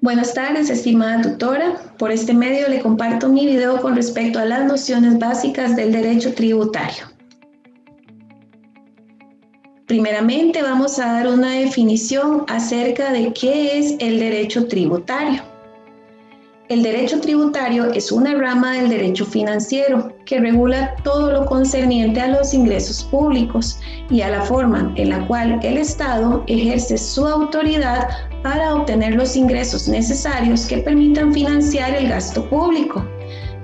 Buenas tardes, estimada tutora. Por este medio le comparto mi video con respecto a las nociones básicas del derecho tributario. Primeramente vamos a dar una definición acerca de qué es el derecho tributario. El derecho tributario es una rama del derecho financiero que regula todo lo concerniente a los ingresos públicos y a la forma en la cual el Estado ejerce su autoridad para obtener los ingresos necesarios que permitan financiar el gasto público,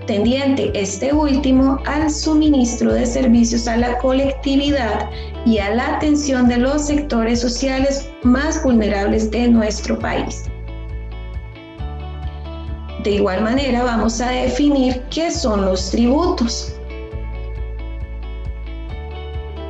tendiente este último al suministro de servicios a la colectividad y a la atención de los sectores sociales más vulnerables de nuestro país. De igual manera, vamos a definir qué son los tributos.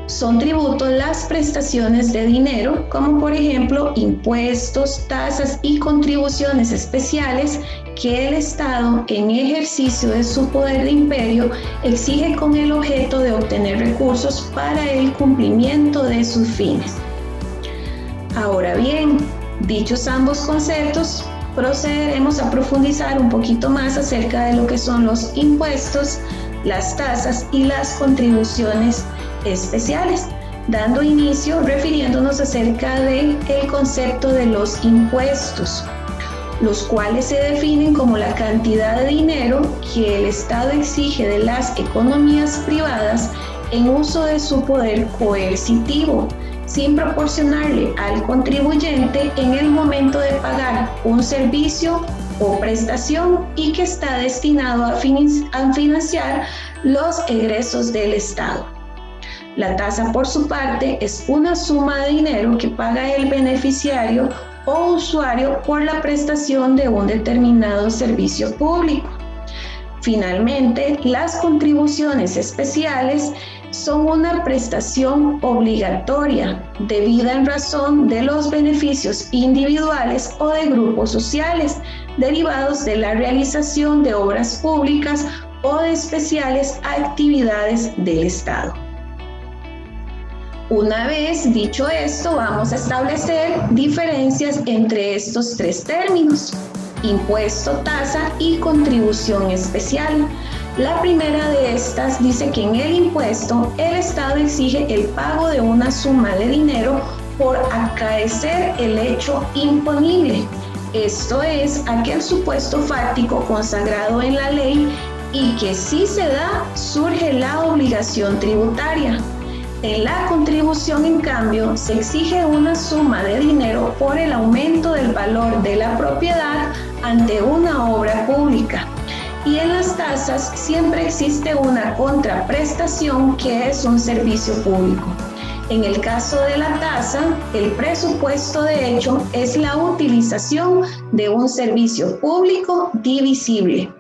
Son tributos las prestaciones de dinero, como por ejemplo impuestos, tasas y contribuciones especiales que el Estado, en ejercicio de su poder de imperio, exige con el objeto de obtener recursos para el cumplimiento de sus fines. Ahora bien, dichos ambos conceptos, procederemos a profundizar un poquito más acerca de lo que son los impuestos, las tasas y las contribuciones especiales, dando inicio refiriéndonos acerca del concepto de los impuestos, los cuales se definen como la cantidad de dinero que el Estado exige de las economías privadas en uso de su poder coercitivo, sin proporcionarle al contribuyente en el momento de pagar un servicio o prestación y que está destinado a financiar los egresos del Estado. La tasa, por su parte, es una suma de dinero que paga el beneficiario o usuario por la prestación de un determinado servicio público. Finalmente, las contribuciones especiales son una prestación obligatoria debida en razón de los beneficios individuales o de grupos sociales derivados de la realización de obras públicas o de especiales actividades del Estado. Una vez dicho esto, vamos a establecer diferencias entre estos tres términos: impuesto, tasa y contribución especial. La primera de estas dice que en el impuesto el Estado exige el pago de una suma de dinero por acaecer el hecho imponible, esto es, aquel supuesto fáctico consagrado en la ley y que si se da, surge la obligación tributaria. En la contribución, en cambio, se exige una suma de dinero por el aumento del valor de la propiedad ante una obra pública. Y en las tasas siempre existe una contraprestación que es un servicio público. En el caso de la tasa, el presupuesto de hecho es la utilización de un servicio público divisible.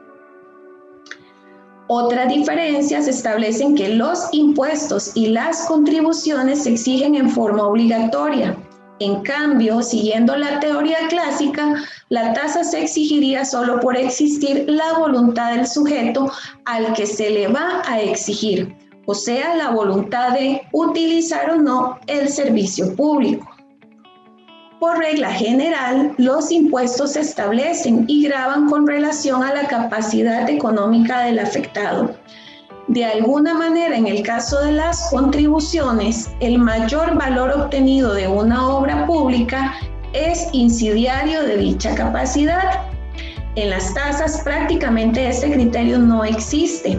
Otras diferencias establecen que los impuestos y las contribuciones se exigen en forma obligatoria. En cambio, siguiendo la teoría clásica, la tasa se exigiría solo por existir la voluntad del sujeto al que se le va a exigir, o sea, la voluntad de utilizar o no el servicio público. Por regla general, los impuestos se establecen y gravan con relación a la capacidad económica del afectado. De alguna manera, en el caso de las contribuciones, el mayor valor obtenido de una obra pública es incidiario de dicha capacidad. En las tasas prácticamente este criterio no existe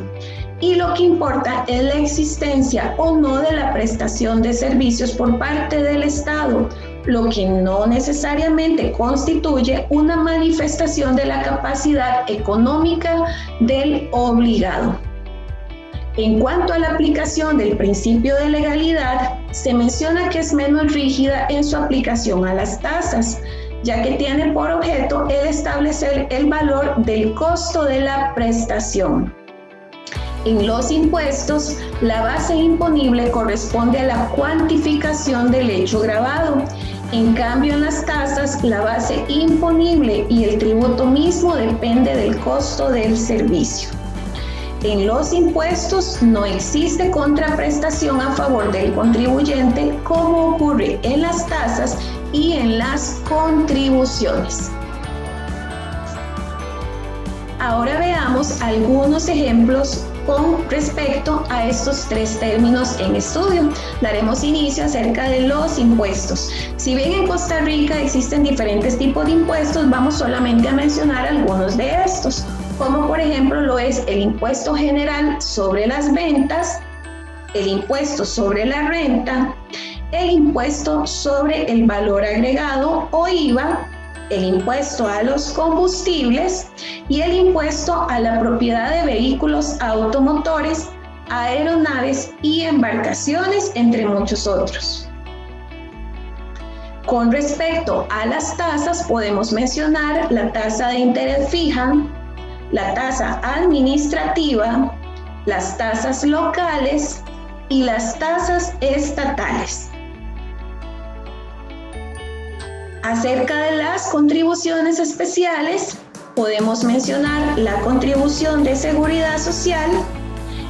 y lo que importa es la existencia o no de la prestación de servicios por parte del Estado, lo que no necesariamente constituye una manifestación de la capacidad económica del obligado. En cuanto a la aplicación del principio de legalidad, se menciona que es menos rígida en su aplicación a las tasas, ya que tiene por objeto el establecer el valor del costo de la prestación. En los impuestos, la base imponible corresponde a la cuantificación del hecho gravado. En cambio, en las tasas, la base imponible y el tributo mismo depende del costo del servicio. En los impuestos no existe contraprestación a favor del contribuyente como ocurre en las tasas y en las contribuciones. Ahora veamos algunos ejemplos con respecto a estos tres términos en estudio. Daremos inicio acerca de los impuestos. Si bien en Costa Rica existen diferentes tipos de impuestos, vamos solamente a mencionar algunos de estos, como por ejemplo lo es el impuesto general sobre las ventas, el impuesto sobre la renta, el impuesto sobre el valor agregado o IVA, el impuesto a los combustibles y el impuesto a la propiedad de vehículos automotores, aeronaves y embarcaciones, entre muchos otros. Con respecto a las tasas, podemos mencionar la tasa de interés fija, la tasa administrativa, las tasas locales y las tasas estatales. Acerca de las contribuciones especiales, podemos mencionar la contribución de seguridad social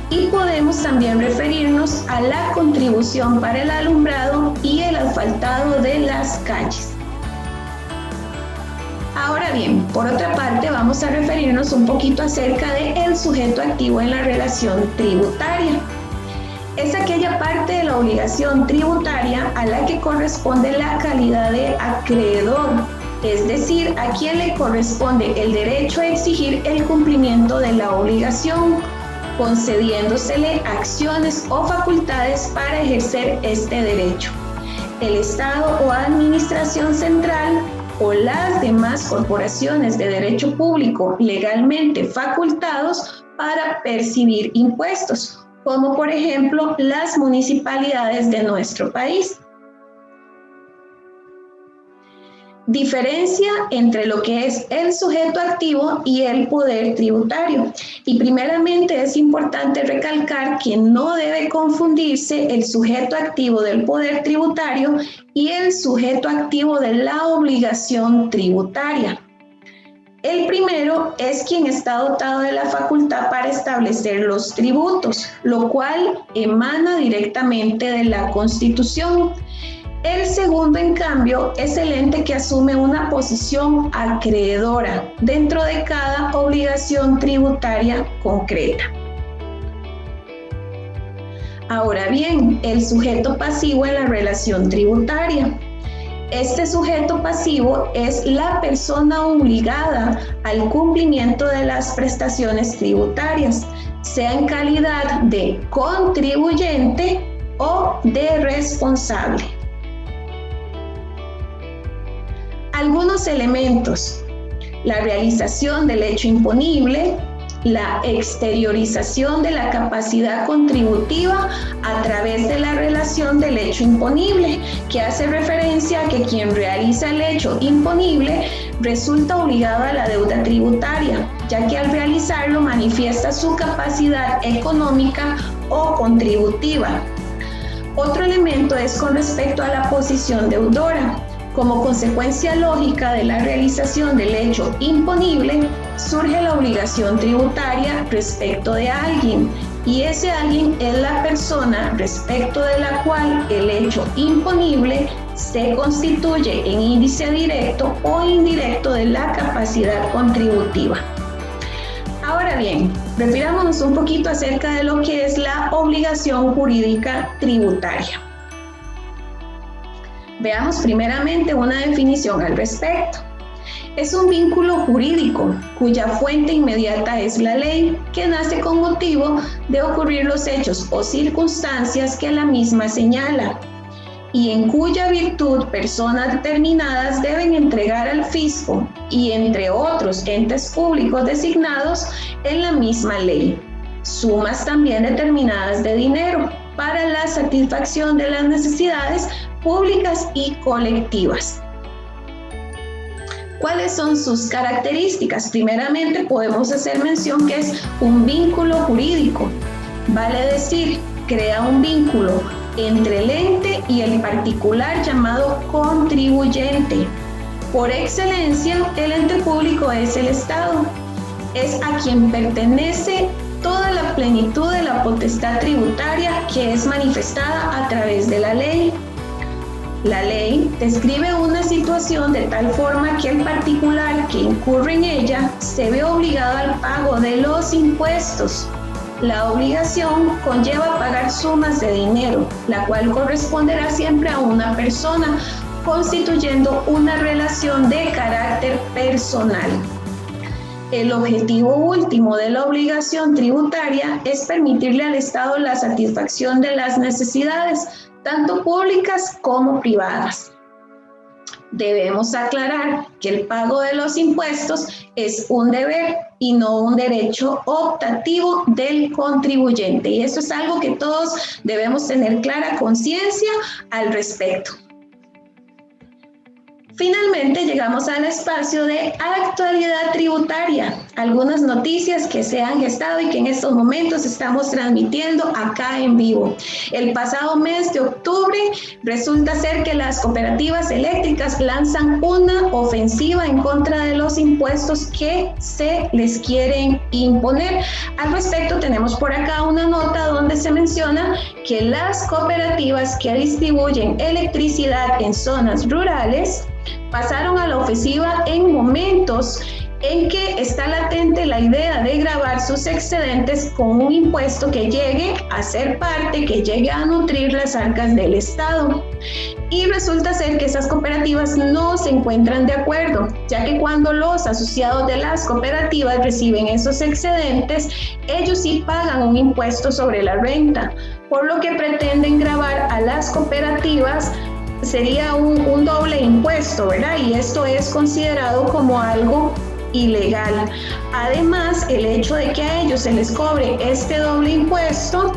y podemos también referirnos a la contribución para el alumbrado y el asfaltado de las calles. Ahora bien, por otra parte, vamos a referirnos un poquito acerca del sujeto activo en la relación tributaria. Es aquella parte de la obligación tributaria a la que corresponde la calidad de acreedor, es decir, a quien le corresponde el derecho a exigir el cumplimiento de la obligación, concediéndosele acciones o facultades para ejercer este derecho. El Estado o Administración Central o las demás corporaciones de derecho público legalmente facultados para percibir impuestos, como por ejemplo las municipalidades de nuestro país. Diferencia entre lo que es el sujeto activo y el poder tributario. Y primeramente es importante recalcar que no debe confundirse el sujeto activo del poder tributario y el sujeto activo de la obligación tributaria. El primero es quien está dotado de la facultad para establecer los tributos, lo cual emana directamente de la Constitución. El segundo, en cambio, es el ente que asume una posición acreedora dentro de cada obligación tributaria concreta. Ahora bien, el sujeto pasivo en la relación tributaria. Este sujeto pasivo es la persona obligada al cumplimiento de las prestaciones tributarias, sea en calidad de contribuyente o de responsable. Algunos elementos: la realización del hecho imponible, la exteriorización de la capacidad contributiva a través de la relación del hecho imponible, que hace referencia a que quien realiza el hecho imponible resulta obligado a la deuda tributaria, ya que al realizarlo manifiesta su capacidad económica o contributiva. Otro elemento es con respecto a la posición deudora. Como consecuencia lógica de la realización del hecho imponible, surge la obligación tributaria respecto de alguien, y ese alguien es la persona respecto de la cual el hecho imponible se constituye en índice directo o indirecto de la capacidad contributiva. Ahora bien, refirámonos un poquito acerca de lo que es la obligación jurídica tributaria. Veamos primeramente una definición al respecto. Es un vínculo jurídico cuya fuente inmediata es la ley, que nace con motivo de ocurrir los hechos o circunstancias que la misma señala, y en cuya virtud personas determinadas deben entregar al fisco y entre otros entes públicos designados en la misma ley, sumas también determinadas de dinero para la satisfacción de las necesidades públicas y colectivas. ¿Cuáles son sus características? Primeramente podemos hacer mención que es un vínculo jurídico, vale decir, crea un vínculo entre el ente y el particular llamado contribuyente. Por excelencia, el ente público es el Estado, es a quien pertenece toda la plenitud de la potestad tributaria que es manifestada a través de la ley. La ley describe una situación de tal forma que el particular que incurre en ella se ve obligado al pago de los impuestos. La obligación conlleva pagar sumas de dinero, la cual corresponderá siempre a una persona, constituyendo una relación de carácter personal. El objetivo último de la obligación tributaria es permitirle al Estado la satisfacción de las necesidades, tanto públicas como privadas. Debemos aclarar que el pago de los impuestos es un deber y no un derecho optativo del contribuyente. Y esto es algo que todos debemos tener clara conciencia al respecto. Finalmente llegamos al espacio de actualidad tributaria, algunas noticias que se han gestado y que en estos momentos estamos transmitiendo acá en vivo. El pasado mes de octubre resulta ser que las cooperativas eléctricas lanzan una ofensiva en contra de los impuestos que se les quieren imponer. Al respecto tenemos por acá una nota donde se menciona que las cooperativas que distribuyen electricidad en zonas rurales pasaron a la ofensiva en momentos en que está latente la idea de gravar sus excedentes con un impuesto que llegue a ser parte, que llegue a nutrir las arcas del Estado. Y resulta ser que esas cooperativas no se encuentran de acuerdo, ya que cuando los asociados de las cooperativas reciben esos excedentes, ellos sí pagan un impuesto sobre la renta, por lo que pretenden gravar a las cooperativas. Sería un doble impuesto, ¿verdad? Y esto es considerado como algo ilegal. Además, el hecho de que a ellos se les cobre este doble impuesto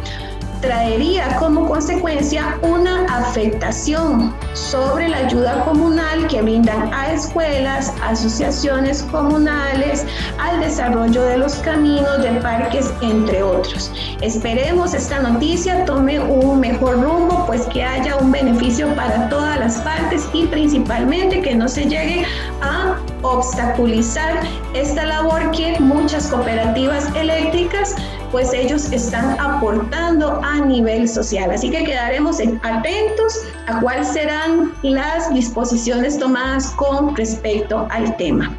traería como consecuencia una afectación sobre la ayuda comunal que brindan a escuelas, asociaciones comunales, al desarrollo de los caminos, de parques, entre otros. Esperemos esta noticia tome un mejor rumbo, pues que haya un beneficio para todas las partes y principalmente que no se llegue a obstaculizar esta labor que muchas cooperativas eléctricas pues ellos están aportando a nivel social. Así que quedaremos atentos a cuáles serán las disposiciones tomadas con respecto al tema.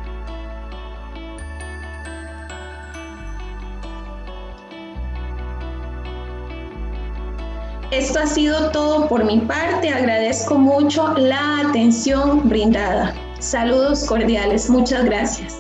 Esto ha sido todo por mi parte. Agradezco mucho la atención brindada. Saludos cordiales. Muchas gracias.